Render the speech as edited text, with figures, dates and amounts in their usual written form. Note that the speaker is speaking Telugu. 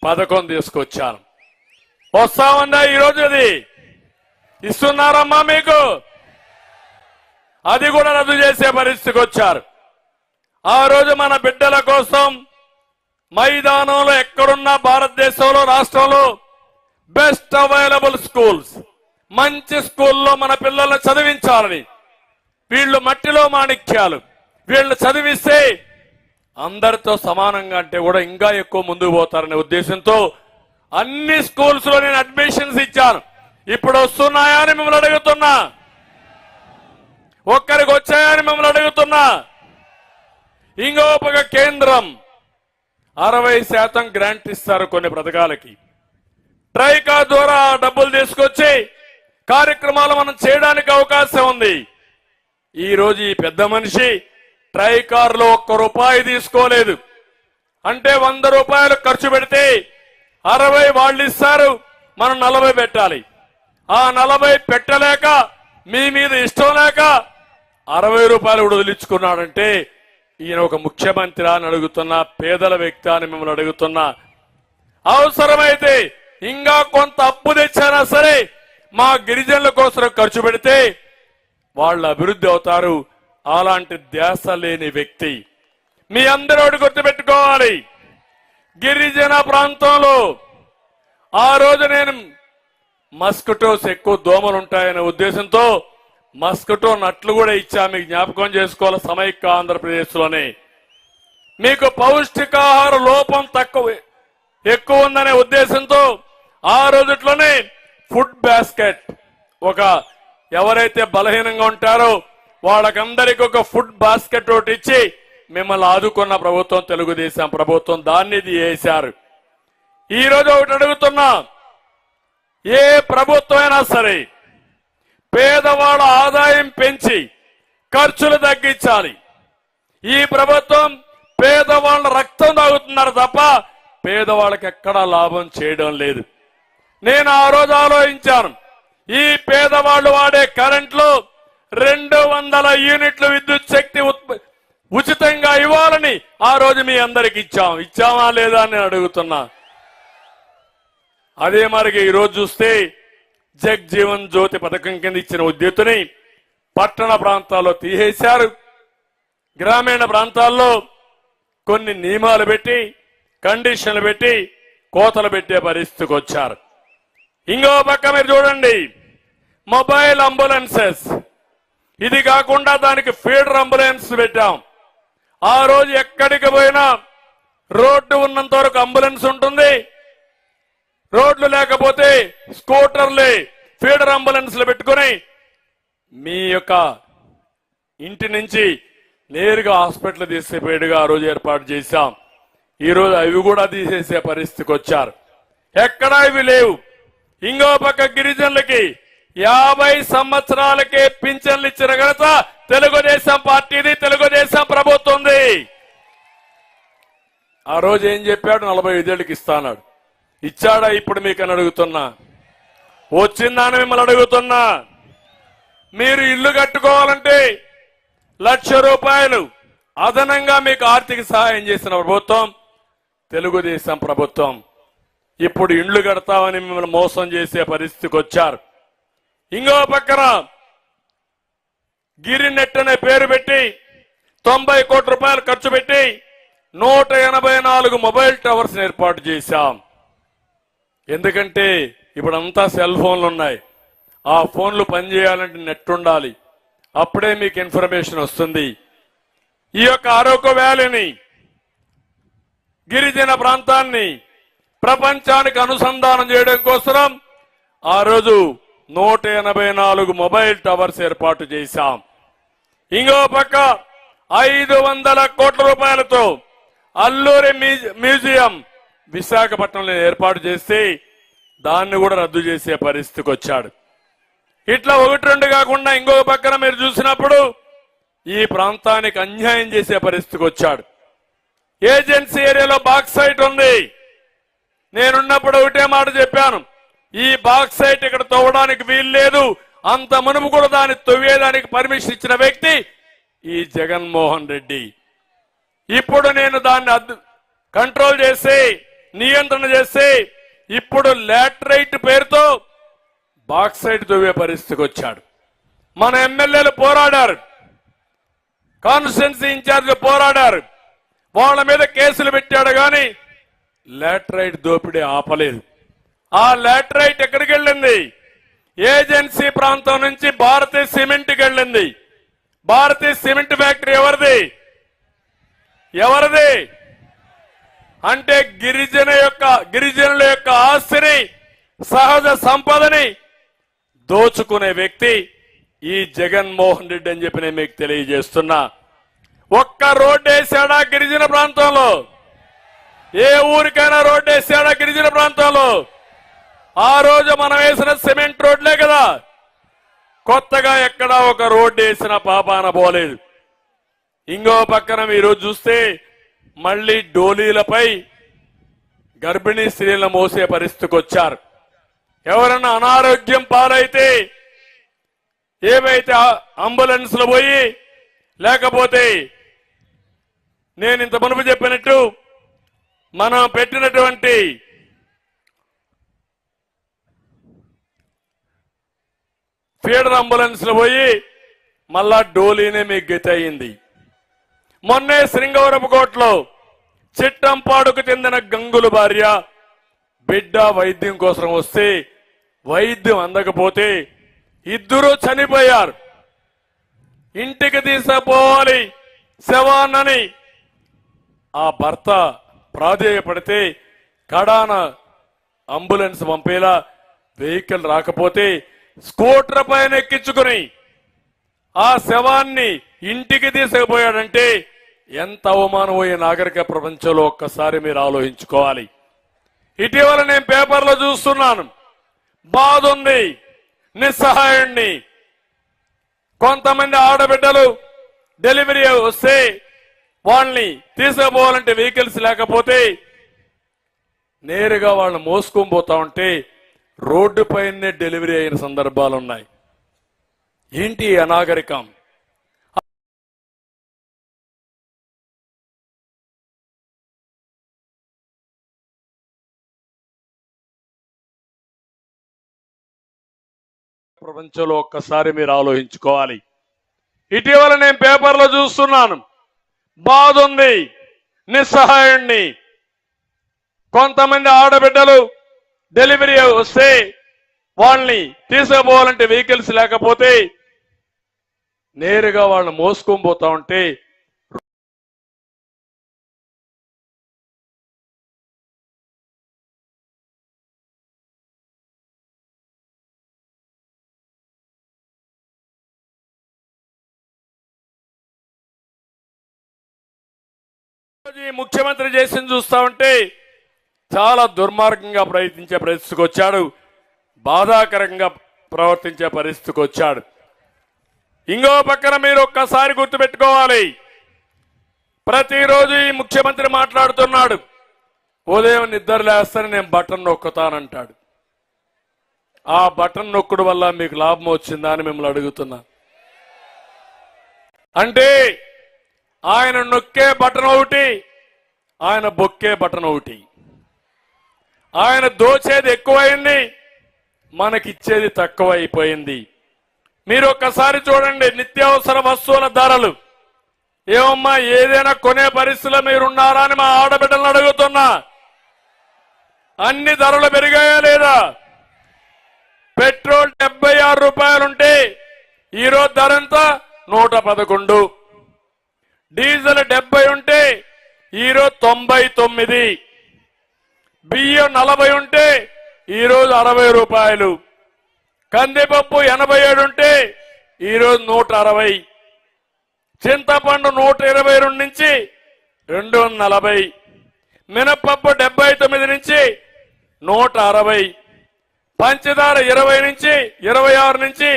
పథకం తీసుకొచ్చాను. వస్తా ఉందా ఈరోజు? అది ఇస్తున్నారమ్మా మీకు? అది కూడా రద్దు చేసే పరిస్థితికి వచ్చారు. ఆ రోజు మన బిడ్డల కోసం మైదానంలో ఎక్కడున్నా భారతదేశంలో రాష్ట్రంలో బెస్ట్ అవైలబుల్ స్కూల్స్, మంచి స్కూల్లో మన పిల్లల్ని చదివించాలని, వీళ్ళు మట్టిలో మాణిక్యాలు, వీళ్ళు చదివిస్తే అందరితో సమానంగా అంటే కూడా ఇంకా ఎక్కువ ముందుకు పోతారనే ఉద్దేశంతో అన్ని స్కూల్స్ లో నేను అడ్మిషన్స్ ఇచ్చాను. ఇప్పుడు వస్తున్నాయా అని మిమ్మల్ని అడుగుతున్నా, ఒక్కరికి వచ్చాయని మిమ్మల్ని అడుగుతున్నా. ఇంకో పక్క కేంద్రం 60% గ్రాంట్ ఇస్తారు కొన్ని పథకాలకి. ట్రైకా ద్వారా డబ్బులు తీసుకొచ్చి కార్యక్రమాలు మనం చేయడానికి అవకాశం ఉంది. ఈ రోజు ఈ పెద్ద మనిషి ట్రైకార్ లో ₹1 తీసుకోలేదు. అంటే 100 రూపాయలు ఖర్చు పెడితే 60 వాళ్ళు ఇస్తారు, మనం 40 పెట్టాలి. ఆ 40 పెట్టలేక మీ మీద ఇష్టం లేక 60 రూపాయలు కూడా వదిలించుకున్నాడంటే ఈయన ఒక ముఖ్యమంత్రి అని అడుగుతున్నా, పేదల వ్యక్తి అని మిమ్మల్ని అడుగుతున్నా. అవసరమైతే ఇంకా కొంత అప్పు తెచ్చినా సరే మా గిరిజనుల కోసం ఖర్చు పెడితే వాళ్ళు అభివృద్ధి అవుతారు. అలాంటి ధ్యాస లేని వ్యక్తి. మీ అందరూ గుర్తుపెట్టుకోవాలి, గిరిజన ప్రాంతంలో ఆ రోజు నేను మస్కిటోస్ ఎక్కువ దోమలు ఉంటాయనే ఉద్దేశంతో మస్కిటో నట్లు కూడా ఇచ్చా. మీకు జ్ఞాపకం చేసుకోవాలి, సమైక్య ఆంధ్రప్రదేశ్ లోనే మీకు పౌష్టికాహార లోపం ఎక్కువ ఉందనే ఉద్దేశంతో ఆ రోజుట్లోనే ఫుడ్ బాస్కెట్, ఒక ఎవరైతే బలహీనంగా ఉంటారో వాళ్ళకందరికీ ఒక ఫుడ్ బాస్కెట్ ఒకటి ఇచ్చి మిమ్మల్ని ఆదుకున్న ప్రభుత్వం తెలుగుదేశం ప్రభుత్వం. దాన్ని చేశారు. ఈ రోజు ఒకటి అడుగుతున్నా, ఏ ప్రభుత్వం అయినా సరే పేదవాళ్ళ ఆదాయం పెంచి ఖర్చులు తగ్గించాలి. ఈ ప్రభుత్వం పేదవాళ్ళ రక్తం తాగుతున్నారు తప్ప పేదవాళ్ళకి ఎక్కడా లాభం చేయడం లేదు. నేను ఆ రోజు ఆలోచించాను, ఈ పేదవాళ్లు వాడే కరెంట్లో 200 యూనిట్ల విద్యుత్ శక్తి ఉచితంగా ఇవ్వాలని ఆ రోజు మీ అందరికి ఇచ్చామా లేదా అని అడుగుతున్నా. అదే మరి ఈ రోజు చూస్తే జగ్జీవన్ జ్యోతి పథకం కింద ఇచ్చిన ఉద్యోతిని పట్టణ ప్రాంతాల్లో తీసేశారు. గ్రామీణ ప్రాంతాల్లో కొన్ని నియమాలు పెట్టి, కండిషన్లు పెట్టి కోతలు పెట్టే పరిస్థితికి వచ్చారు. ఇంకో పక్క మీరు చూడండి, మొబైల్ అంబులెన్సెస్, ఇది కాకుండా దానికి ఫీడర్ అంబులెన్స్ పెట్టాం. ఆ రోజు ఎక్కడికి పోయినా రోడ్డు ఉన్నంత వరకు అంబులెన్స్ ఉంటుంది, రోడ్లు లేకపోతే స్కూటర్లే ఫీడర్ అంబులెన్స్లు పెట్టుకుని మీ యొక్క ఇంటి నుంచి నేరుగా హాస్పిటల్ తీసుకుపోయేట్టుగా ఆ రోజు ఏర్పాటు చేశాం. ఈ రోజు అవి కూడా తీసేసే పరిస్థితికి వచ్చారు. ఎక్కడా ఇవి లేవు. ఇంకో పక్క గిరిజనులకి 50 సంవత్సరాలకే పింఛన్లు ఇచ్చిన ఘనత తెలుగుదేశం పార్టీది, తెలుగుదేశం ప్రభుత్వంది. ఆ రోజు ఏం చెప్పాడు? 45 ఏళ్ళకి ఇస్తాన్నాడు. ఇచ్చాడా ఇప్పుడు మీకు అని అడుగుతున్నా, వచ్చిందా అని మిమ్మల్ని అడుగుతున్నా. మీరు ఇల్లు కట్టుకోవాలంటే ₹1,00,000 అదనంగా మీకు ఆర్థిక సహాయం చేసిన ప్రభుత్వం తెలుగుదేశం ప్రభుత్వం. ఇప్పుడు ఇండ్లు కడతామని మిమ్మల్ని మోసం చేసే పరిస్థితికి వచ్చారు. ఇంకో పక్కన గిరినెట్ అనే పేరు పెట్టి 90 కోట్ల రూపాయలు ఖర్చు పెట్టి 184 మొబైల్ టవర్స్ ఏర్పాటు చేశాం. ఎందుకంటే ఇప్పుడంతా సెల్ ఫోన్లు ఉన్నాయి. ఆ ఫోన్లు పనిచేయాలంటే నెట్ ఉండాలి, అప్పుడే మీకు ఇన్ఫర్మేషన్ వస్తుంది. ఈ యొక్క అరకు వ్యాలీని, గిరిజన ప్రాంతాన్ని ప్రపంచానికి అనుసంధానం చేయడం కోసం ఆ రోజు 184 మొబైల్ టవర్స్ ఏర్పాటు చేశాం. ఇంకో పక్క 500 కోట్ల రూపాయలతో అల్లూరి మ్యూజియం విశాఖపట్నంలో ఏర్పాటు చేసి దాన్ని కూడా రద్దు చేసే పరిస్థితికి వచ్చాడు. ఇట్లా 1-2 కాకుండా ఇంకొక పక్కన మీరు చూసినప్పుడు ఈ ప్రాంతానికి అన్యాయం చేసే పరిస్థితికి వచ్చాడు. ఏజెన్సీ ఏరియాలో బాక్సైట్ ఉంది. నేనున్నప్పుడు ఒకటే మాట చెప్పాను, ఈ బాక్సైట్ ఇక్కడ తవ్వడానికి వీలు లేదు. అంత మునుపు కూడా దాన్ని తవ్వేదానికి పర్మిషన్ ఇచ్చిన వ్యక్తి ఈ జగన్మోహన్ రెడ్డి. ఇప్పుడు నేను దాన్ని కంట్రోల్ చేసి నియంత్రణ చేస్తే ఇప్పుడు లాటరైట్ పేరుతో బాక్సైట్ తవ్వే పరిస్థితికి వచ్చాడు. మన ఎమ్మెల్యేలు పోరాడారు, కాన్స్టిట్యున్సీ ఇన్ఛార్జ్ పోరాడారు, వాళ్ళ మీద కేసులు పెట్టాడు కానీ లాటరైట్ దోపిడీ ఆపలేదు. ఆ లాటరైట్ ఎక్కడికి వెళ్ళింది? ఏజెన్సీ ప్రాంతం నుంచి భారతీయ సిమెంట్కి వెళ్ళింది. భారతీయ సిమెంట్ ఫ్యాక్టరీ ఎవరిది అంటే గిరిజనుల యొక్క ఆస్తిని, సహజ సంపదని దోచుకునే వ్యక్తి ఈ జగన్మోహన్ రెడ్డి అని చెప్పి నేను మీకు తెలియజేస్తున్నా. ఒక్క రోడ్డు వేసాడా గిరిజన ప్రాంతంలో? ఏ ఊరికైనా రోడ్డు వేసాడా గిరిజన ప్రాంతంలో? ఆ రోజు మనం వేసిన సిమెంట్ రోడ్లే కదా, కొత్తగా ఎక్కడా ఒక రోడ్డు వేసిన పాపాన పోలేదు. ఇంకో పక్కన మీరు చూస్తే మళ్లీ డోలీలపై గర్భిణీ స్త్రీలను మోసే పరిస్థితికి వచ్చారు. ఎవరన్నా అనారోగ్యం పాలైతే ఏవైతే అంబులెన్స్లు పోయి, లేకపోతే నేను ఇంత మునుపు చెప్పినట్టు మనం పెట్టినటువంటి ఫీడర్ అంబులెన్స్లు పోయి మళ్ళా డోలీనే మీకు గతి అయింది. మొన్నే శ్రీంగవరపుకోటలో చిట్టంపాడుకు చెందిన గంగుల భార్య బిడ్డ వైద్యం కోసం వస్తే వైద్యం అందకపోతే ఇద్దరు చనిపోయారు. ఇంటికి తీసుకుపోవాలి శవాన్నని ఆ భర్త ప్రాధేయపడితే కడాన అంబులెన్స్ పంపేలా వెహికల్ రాకపోతే స్కూటర్ పైన ఎక్కించుకుని ఆ శవాన్ని ఇంటికి తీసుకుపోయాడంటే ఎంత అవమానమయ్యే నాగరిక ప్రపంచంలో ఒక్కసారి మీరు ఆలోచించుకోవాలి. ఇటీవల నేను పేపర్లో చూస్తున్నాను, బాధ ఉంది, నిస్సహాయుణ్ణి. కొంతమంది ఆడబిడ్డలు డెలివరీ వస్తే వాళ్ళని తీసుకుపోవాలంటే వెహికల్స్ లేకపోతే నేరుగా వాళ్ళని మోసుకొని పోతా ఉంటే రోడ్డు పైనే డెలివరీ అయిన సందర్భాలు ఉన్నాయి. ఏంటి అనాగరికం? ప్రపంచంలో ఒక్కసారి మీరు ఆలోచించుకోవాలి. ఇటీవల నేను పేపర్లో చూస్తున్నాను, బాధ ఉంది, నిస్సహాయుణ్ణి. కొంతమంది ఆడబిడ్డలు డెలివరీ వస్తే వాళ్ళని తీసుకుపోవాలంటే వెహికల్స్ లేకపోతే నేరుగా వాళ్ళని మోసుకొని పోతా ఉంటే ముఖ్యమంత్రి చేసింది చూస్తా ఉంటే చాలా దుర్మార్గంగా ప్రయత్నించే పరిస్థితికి వచ్చాడు, బాధాకరంగా ప్రవర్తించే పరిస్థితికి వచ్చాడు. ఇంకో పక్కన మీరు ఒక్కసారి గుర్తుపెట్టుకోవాలి, ప్రతిరోజు ఈ ముఖ్యమంత్రి మాట్లాడుతున్నాడు, ఉదయం నిద్ర లేస్తాను నేను బటన్ నొక్కుతానంటాడు. ఆ బటన్ నొక్కుడు వల్ల మీకు లాభం వచ్చిందా అని మిమ్మల్ని అడుగుతున్నా. అంటే ఆయన నొక్కే బటన్ ఒకటి, ఆయన బొక్కే బటన్ ఒకటి. ఆయన దోచేది ఎక్కువైంది, మనకిచ్చేది తక్కువ అయిపోయింది. మీరు ఒక్కసారి చూడండి నిత్యావసర వస్తువుల ధరలు. ఏమమ్మా ఏదైనా కొనే పరిస్థితిలో మీరున్నారా అని మా ఆడబిడ్డలను అడుగుతున్నా. అన్ని ధరలు పెరిగాయా లేదా? పెట్రోల్ 76 రూపాయలుంటే ఈరోజు ధర ఎంత? 111. డీజిల్ 70 ఉంటే ఈరోజు 99. బియ్యం 40 ఉంటే ఈరోజు 60 రూపాయలు. కందిపప్పు 87 ఉంటే ఈరోజు 160. చింతపండు 122 నుంచి 240. మినపప్పు 79 నుంచి 160. పంచదార 20 నుంచి 26 నుంచి